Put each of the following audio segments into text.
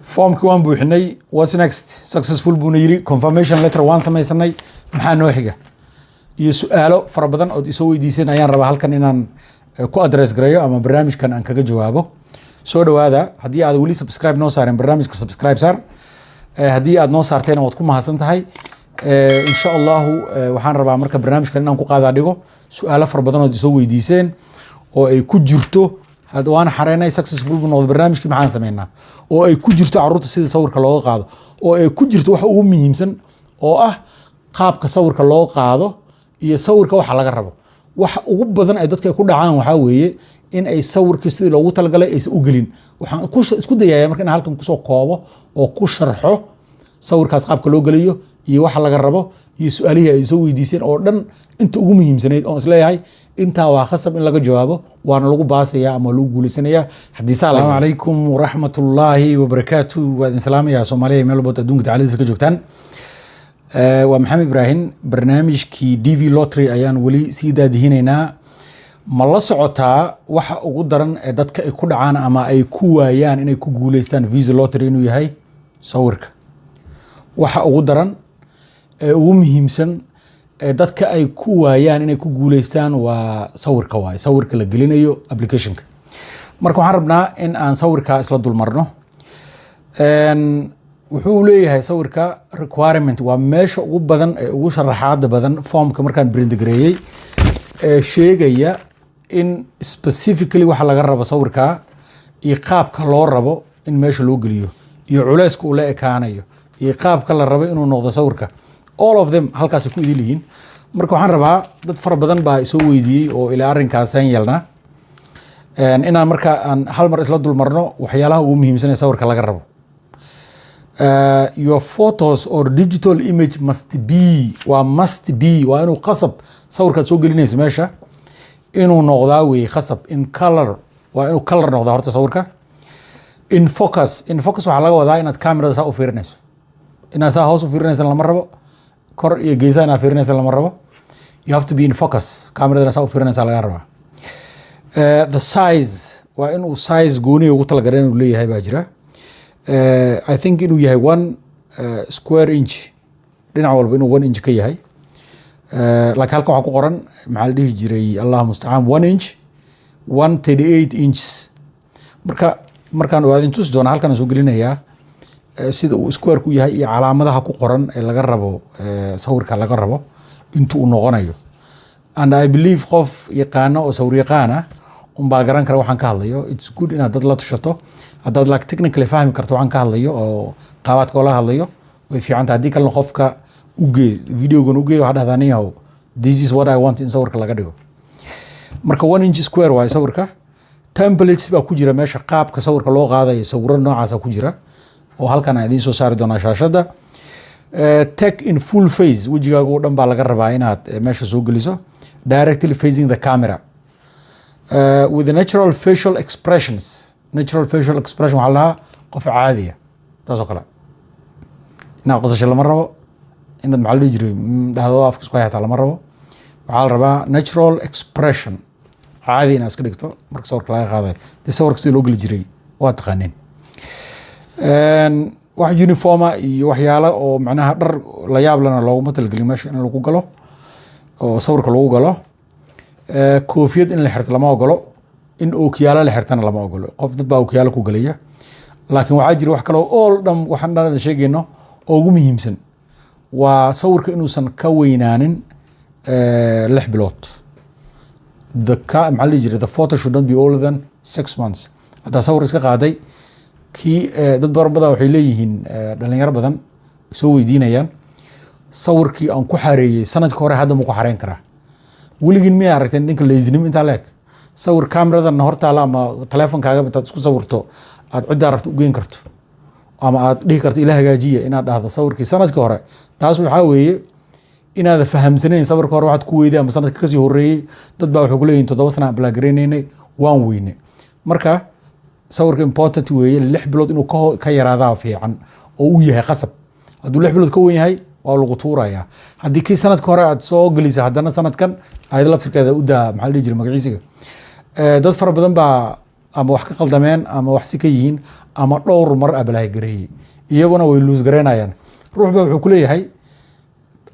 formki waan buuxinay. What's next? Successful buu yiri. Confirmation letter waan samaysanay. Maxaa noo xiga? iyo su'aalo fara badan oo isoo weydiiseen ayaan rabaa halkan inaan ku address gareeyo ama barnaamijkan aan kaga jawaabo. soo dhawaada haddii aad weli subscribe noo saareen barnaamijka subscribe saar. haddii aad noo saarteen waad ku mahadsan tahay. insha Allah waxaan rabaa marka barnaamijkan inaan ku qaada dhigo su'aalo fara badan oo isoo weydiiseen oo ay ku jirto hadda waan xareynay successful buu noqday barnaamijkii maxaan sameynaa oo ay ku jirto carruurta sida sawirka looga qaado oo ay ku jirto wax ugu muhiimsan oo ah qaabka sawirka loo qaado iyo sawirka waxa laga rabo. waxa ugu badan ay dadka ku dhacaan waxa weeye in ay sawirka sidii loogu talagalay aysan u gelin. waxaan isku dayayaa marka in halkan ku soo koobo oo ku sharxo sawirkaas qaabka loo geliyo iyo waxa laga rabo iyo su'aalihii ay soo weydiiseen oo dhan inta ugu muhiimsanayd oo isleeyahay intaa waa khasab in laga jawaabo waana lagu baasaya ama lagu guuleysanayaa. Assalamu alaykum wa rahmatullahi wa barakatuh. Waa idin salaamayaa Soomaaliya meel walba adduunka tacaaladiisa ka joogtaan. waa Maxamed Ibrahim. barnaamijkii DV Lottery ayaan weli sii daadihinaynaa. ma la socotaa waxa ugu daran ee dadka ay ku dhacaan ama ay ku waayaan inay ku guuleystaan Visa Lottery inuu yahay sawirka. waxa ugu daran ee ugu muhiimsan ee dadka ay ku waayaan inay ku guuleystaan waa sawirka waay sawirka la gelinayo applicationka. marka waxaan rabnaa in aan sawirka isla dul marno. wuxuu leeyahay sawirka requirement waa meesha ugu badan ee ugu sharaxaada badan formka markaan print gareeyay ee sheegaya in specifically waxa laga rabo sawirka iyo qaabka loo rabo in meesha loo geliyo iyo culayska uu la ekaanayo iyo qaabka la rabo inuu noqdo sawirka. all of them halkaas ku idin yihiin. marka waxaan rabaa dad fara badan baa soo weydiiyay oo ila arrinkaas aan yeelna inaan marka aan hal mar isla dul marno waxyaalaha ugu muhiimsan ee sawirka laga rabo. your photos or digital image must be waa inuu qasab sawirka soo gelinaysa meesha inuu noqdaa way qasab in color waa inuu color noqdaa horta sawirka. in focus waxa laga wadaa inaad kamerada saa u fiirinayso inaad saa hoos u fiirinayso lama rabo kor iyo geesaha inaad fiirinayso lama rabo. you have to be in focus kamerada saa u fiirinaysa laga rabaa. the size waa inuu size gooni ugu talagalay inuu leeyahay baa jira. I think inuu yahay 1 square inch dhinac walba inuu 1 inch ka yahay. laakiin halkan waxaa ku qoran maxaa la dhihi jiray Allah musta'an 1 inch 138 inches. markaan waadin tusi doona halkan soo gelinayaa sida uu square ku yahay iyo calaamadaha ku qoran ee laga rabo sawirka laga rabo intuu noqonayo. and I believe qof yaqaano oo sawir yaqaana baa garan kara waxaan ka hadlayo. it's good inaad dad la tushato haddaad like technically fahmi karto waxaan ka hadlayo oo qaabadka la hadlayo way fiican tahay. haddii kalena qofka u geey videogan u geey waxaa dhahdaa niyow this is what I want in sawirka laga dhigo. marka 1 inch square waa sawirka. templates baa ku jira meesha qaabka sawirka loo qaadayo sawirro noocaas ku jira oo halkan aan idiin soo saari doonaa shaashada. take in full face wajigaaga oo dhan baa laga rabaa inaad meesha soo geliso directly facing the camera. with the natural facial expressions waxaa lahaa qof caadiya taasoo kale inaad qosasho lama rabo inaad maxaa la dhihi jiray dhahdo afka isku hayataa lama rabo. waxaa la rabaa natural expression caadi inaad iska dhigto marka sawirka laga qaadayo dee sawirka sida loo geli jiray waa taqaaniin. wax uniforma iyo waxyaalo oo macnaha dhar la yaab lana looguma talagelin meesha in lagu galo oo sawirka lagu galo. koofiyad in la xirto lama ogolo in ookiyaalo la xirtana lama ogolo. qof dad baa ookiyaalo ku galaya laakiin waxaa jira wax kale oo all dhan waxaan dhan sheegayno oo ugu muhiimsan waa sawirka inuusan ka weynaanin 6 bilood. maxaa la jira the photo should not be older than 6 months. haddaa sawir iska qaaday kii dad badan waxay leeyihiin dhalinyaro badan soo weydiinayaan sawirkii aan ku xareeyay sanadkii hore hadda ma ku xareyn karaa. weligiin miyaa aragteen ninka leesinimo intaa leeg sawir kaameradan hortaala ama taleefonkaaga intaad isku sawirto aad ciddaa rabto u geyn karto ama aad dhihi karto ila hagaajiya inaad dhahdo sawirkii sanadkii hore. taas waxaa weeye inaad fahamsanayn sawirka hore waxaad ku weyday ama sanadka kasii horeeyay. dad baa waxay ku leeyihiin 7 sano aan balagaraynay waan weyne. marka sawirka important weeye 6 bilood inuu ka yaraadaa fiican oo uu yahay qasab. hadduu 6 bilood ka weyn yahay waa lagu tuurayaa. haddii kii sanadka hore aad soo gelisay haddana sanadkan ayada laftirkeeda u daa maxaa la dhihi jiray magaciisiga. dad fara badan baa ama wax ka qaldameen ama wax si ka yihiin ama dhowr mar apply gareeyay iyaguna way lose gareynayaan ruux baa wuxuu ku leeyahay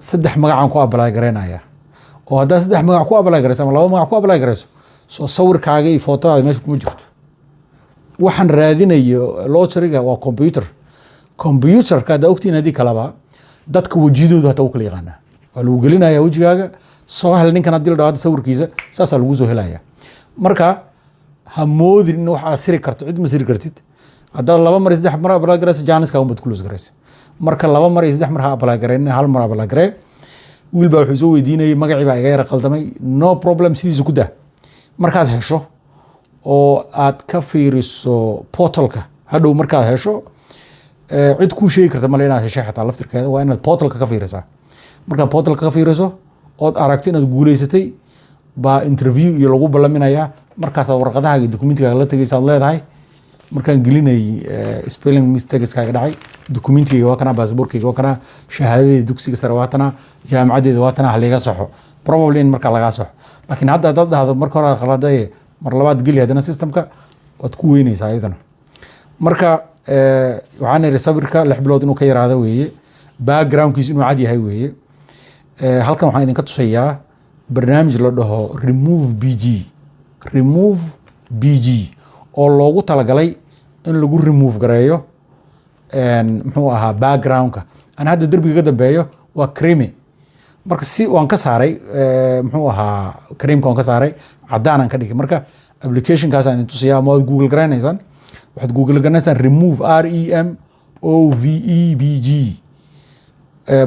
3 magacaan ku apply gareynaya oo haddaa 3 magac ku apply gareyso ama 2 magac ku apply gareyso soo sawirkaaga iyo footodaada meesha kuma jirto waxaan raadinayo lotteryga waa computerka haddaa ogtiin haddii kalaba dadka wejidooda hataa u kala yaqaanaa waa lagu gelinaya wejigaaga soo hel ninkan haddii la dhawaada sawirkiisa saasaa lagu soo helaya marka ha moodin in wax aad siri karto cid ma siri kartid haddaad 2 mar 3 mar apply gareyso jaaniska unbad ku lose gareysa marka 2 mar iyo 3 mar ha apply gareyn 1 mar apply garee wiil baa wuxuu soo weydiinayay magacii baa iga yara qaldamay no problem sidiisa ku daa markaad hesho oo aad ka fiiriso portalka hadhow markaad hesho cid kuu sheegi karta male inaad heshay xataa laftirkeeda waa inaad portalka ka fiirisaa markaad portalka ka fiiriso ood aragto inaad guuleysatay baa interview iyo lagu ballaminayaa markaasaad warqadaha iyo documentigaaga la tegaysaad leedahay markaan gelinay spelling mistakeskaaga dhacay documentigayga waa kana baasaboorkayga waa kana shahaadadeyda dugsiga sare waa tana jaamacadeeda waa tana haliga saxo probably in markaa lagaa saxo laakiin hadda haddaad dhahdo marka hore qaladaye mar labaad geli haddana systemka waad ku weynaysaa ayadana marka waxaan iri sawirka 6 bilood inuu ka yaraado weeye backgroundkiisa inuu cad yahay weeye halkan waxaan idinka tusayaa barnaamij la dhaho remove bg oo loogu talagalay in lagu remove gareeyo muxuu ahaa backgroundka aan hadda derbiga ka dambeeyo waa creamy marka si waan ka saaray muxuu ahaa creamka waan ka saaray cadaan aan ka dhigay marka applicationkaas aan idin tusayaa ama waad google garanaysaan waxaad google garanaysaan remove REMOVEBG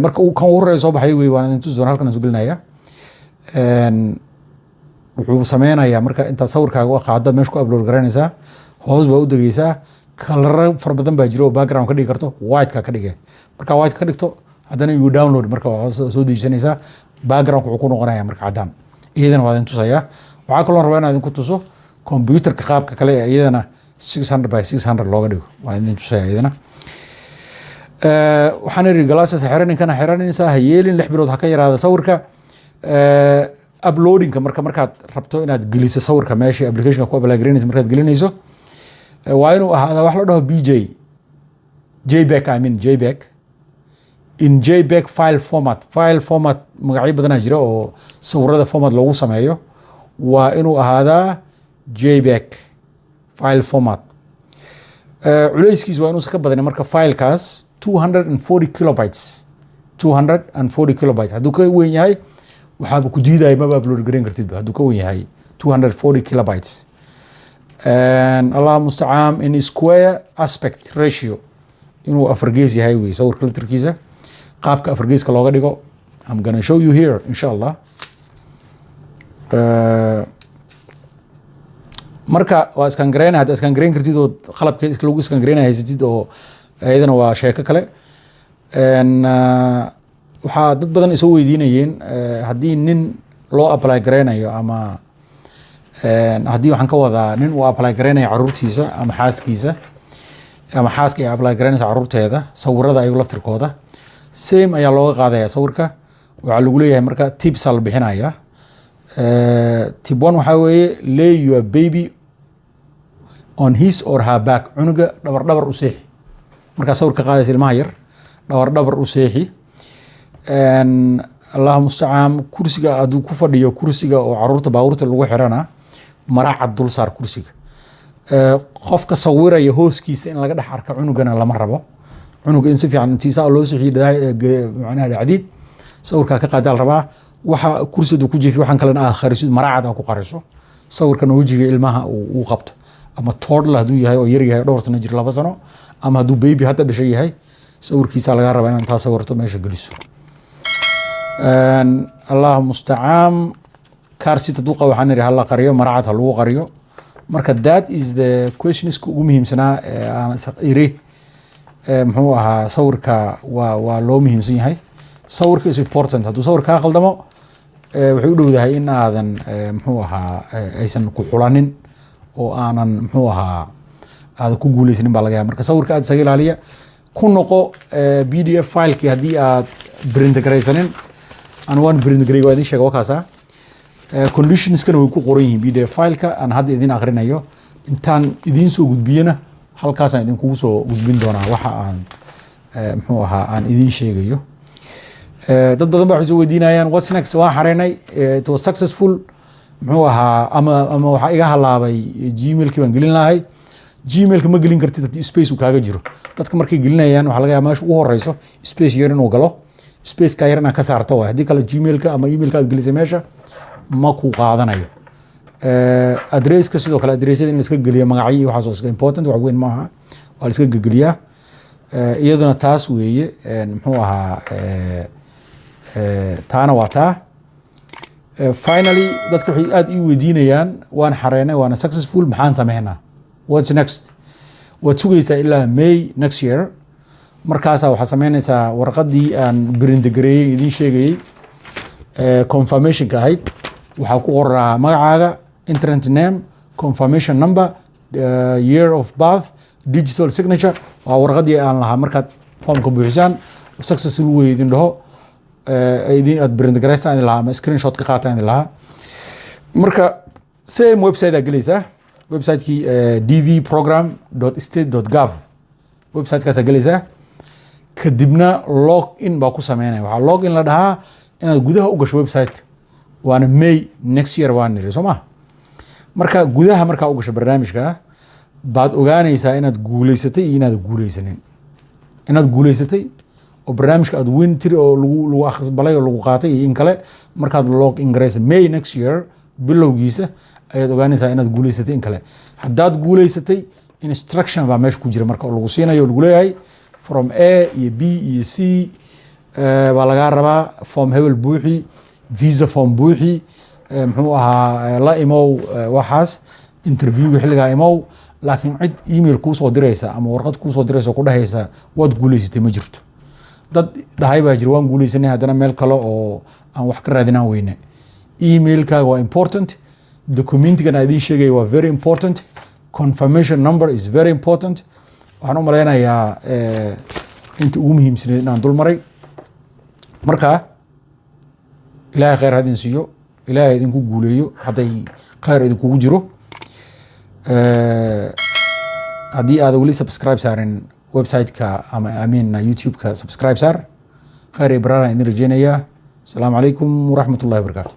marka kan ugu horeeya soo baxay wey waan idin tusi doonaa halkan aan soo gelinaya wuxuu sameynayaa marka intaad sawirkaaga u qaadad meesha ku upload garanaysaa hoos baa u degeysaa kalaro fara badan baa jira oo background ka dhigi karto white ka dhige marka white ka dhigto haddana you download marka waxaad soo dejisanaysaa background wuxuu ku noqonayaa marka cadaan iyadana waa idin tusayaa waxaa kaloo rabaa inaan idinku tuso computerka qaabka kale ee iyadana 600 by 600 looga dhigo waa idin tusayaa iyadana waxaan iri glasses xiraninkana xiranaysaa ha yeelin 6 bilood ha ka yaraada sawirka uploadingka markaad rabto inaad geliso sawirka meesha applicationka ku apply gareynayso markaad gelinayso waa inuu ahaada wax la dhaho JPEG in JPEG file format magacyo badanaa jira oo sawirada format loogu sameeyo waa inuu ahaadaa JPEG file format culeyskiisu waa inuusan ka badanin marka filekaas 240 kilobytes hadduu ka weyn yahay waxaaba ku diidaya maba upload gareyn kartidba hadduu ka weyn yahay 240 kilobytes allah mustacaan in square aspect ratio inuu 4 gees yahay wey sawirka laftirkiisa qaabka 4 geeska looga dhigo I'm gonna show you here insha allah marka waa iskan gareynaya hadda iskan gareyn kartid oo qalabka lagu iskan gareynaya haysatid oo iyadana waa sheeko kale waxaa dad badan isoo weydiinayeen haddii nin loo apply gareynayo ama haddii waxaan ka wadaa nin uu apply gareynayo caruurtiisa ama xaaskiisa ama xaaska ay apply gareynaysa caruurteeda sawirada ayagu laftirkooda same ayaa looga qaadaya sawirka waxaa lagu leeyahay marka tips la bixinaya tip 1 waxaa weeye lay your baby on his or her back cunuga dhabar u seexi markaa sawirka qaadaysa ilmaha yar dhabar u seexi allah mustacaan kursiga hadduu ku fadhiyo kursiga oo caruurta baabuurta lagu xirana maracad dul saar kursiga qofka sawiraya hooskiisa in laga dhex arka cunugana lama rabo cunuga in si fiican tiisaa loo sixiyo macnaha dhacdiid sawirkaa ka qaadaa la rabaa waxa kursidu ku jiifi waxaan kalena aad kharisid maracad aad ku qariso sawirkana wejiga ilmaha uu qabto ama toddler hadduu yahay oo yar yahay dhowr sano jir 2 sano ama hadduu baby hadda dhashay yahay sawirkiisa laga rabaa inaad taa sawirto meesha geliso allah mustacaan kaarsit duqa waxaan iri hala qariyo maracad ha lagu qariyo marka that is the questionska ugu muhiimsanaa aan iri muxuu ahaa sawirka waa loo muhiimsan yahay sawirka is important hadduu sawirkaa qaldamo waxay u dhowdahay in aadan muxuu ahaa aysan ku xulanin oo aanan muxuu ahaa aadan ku guuleysanin baa laga yaaba marka sawirka aad isaga ilaaliya ku noqo PDF filekii haddii aad print garaysanin aan waan print garay waa idin sheega wakaasa conditionskana way ku qoran yihiin PDF fileka aan hadda idin akhrinayo intaan idin soo gudbiyana halkaasaan idinkugu soo gudbin doonaa waxa aan muxuu ahaa aan idiin sheegayo. dad badan baa waxay soo weydiinayaan what's next, waan xareynay, it was successful, muxuu ahaa ama waxaa iga halaabay gmailkii baan gelin lahay. gmailka ma gelin kartid haddii space uu kaaga jiro. dadka markay gelinayaan waxaa laga yaabaa meesha ugu horeyso space yar inuu galo, space ka yar inaad ka saarto waay. haddii kale gmailka ama emailka aad gelisay meesha ma ku qaadanayo. adresska sidoo kale adresyada in la iska geliyo magacyo iyo waxaas waa iska important, wax weyn maaha, waa la iska gegeliyaa. iyaduna taas weeye, muxuu ahaa taana waa taa. finally dadka waxay aad ii weydiinayaan waan xareynay waana successful, maxaan sameynaa, what's next? waad sugaysaa ilaa May next year, markaasaa waxaa sameynaysaa warqadii aan berindegareeyey idiin sheegayey confirmationka ahayd. waxaa ku qoraa magacaaga, internet name, confirmation number, year of birth, digital signature. waa warqadii aan lahaa markaad formka buuxisaan successful wey idin dhaho, aad berindegareysaan idin lahaa ama screenshot ka qaataan idin lahaa. marka same website aad gelaysaa, website-kii dvprogram.state.gov website-kaasaa gelaysaa. kadibna log in baa ku sameynaya. waxaa log in la dhahaa inaad gudaha u gasho website, waana May next year waan niri soo ma. marka gudaha markaa u gasho barnaamijka baad ogaanaysaa inaad guuleysatay iyo inaad guuleysanin. inaad guuleysatay oo barnaamijka aad win tiri oo lagu aqbalay oo lagu qaatay iyo in kale, markaad log in garaysa May next year bilowgiisa ayaad ogaanaysaa inaad guuleysatay in kale. haddaad guuleysatay instruction baa meesha ku jira marka lagu siinayo, lagu leeyahay from A iyo B iyo C baa lagaa rabaa, form hebel buuxi, visa form buuxi, muxuu ahaa la imow waxaas, interviewga xilligaa imow. laakiin cid email kuu soo diraysa ama warqad kuu soo diraysa ku dhahaysa waad guuleysatay ma jirto. dad dhahay baa jira waan guuleysanay haddana meel kale oo aan wax ka raadinaan weyne. emailkaaga waa important, documentigan aan idiin sheegay waa very important, confirmation number is very important. waxaan u maleynayaa inta ugu muhiimsaneed inaan dul maray. marka ilaahay khayr hadin siiyo, ilaahay idinku guuleeyo hadday khayr idinkugu jiro. haddii aad weli subscribe saarin website-ka ama YouTube-ka subscribe saar. khayr iyo baraan idin rajeynayaa. asalaamu calaykum waraxmatullahi wabarakaatu.